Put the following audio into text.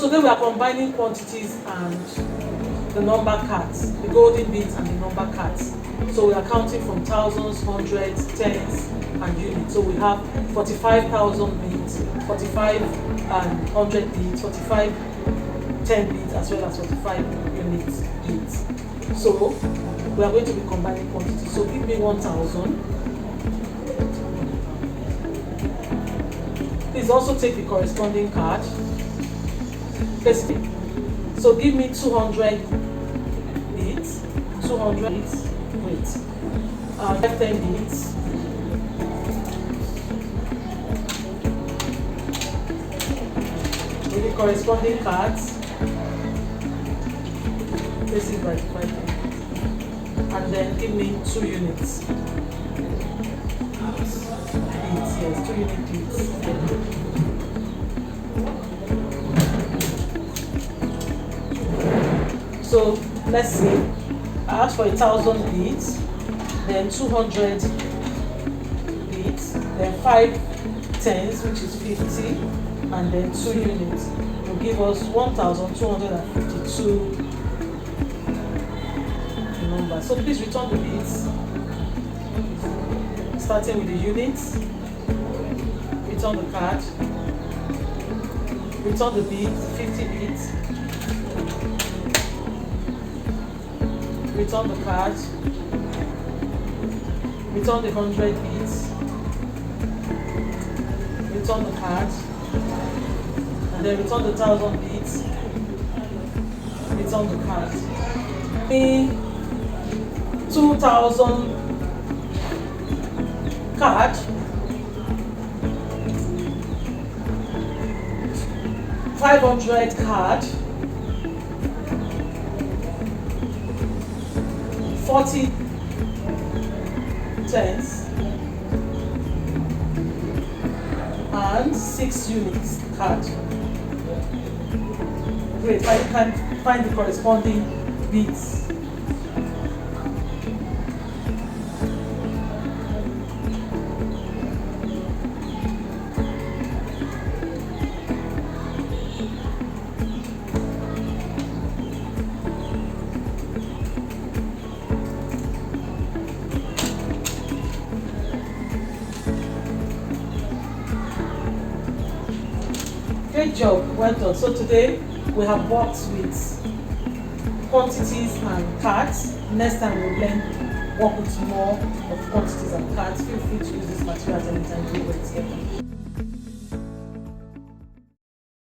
Today we are combining quantities and the number cards, the golden beads and the number cards. So we are counting from thousands, hundreds, tens, and units. So we have 45,000 beads, 45 and 100 beads, 45 10 beads, as well as 45 units beads. So we are going to be combining quantities. So give me 1,000. Please also take the corresponding card. So give me 200 beads, 200 beads, wait, 10 beads, with the corresponding cards, this is by 5, and then give me 2 units, beads, yes, 2 unit beads. So let's see, I asked for 1,000 beads, then 200 beads, then 5 tens, which is 50, and then 2 units will give us 1,252 numbers. So please return the beads, starting with the units, return the card, return the beads, 50 beads, return the card, return the 100 beads, return the card, and then return the 1,000 beads, return the card. 2,000 card, 500 card, 40 tens, and 6 units card. Great, I can find the corresponding beads. Great job, well done. So today we have worked with quantities and cards. Next time we'll learn work with more of quantities and cards. Feel free to use this material at any time to do it together.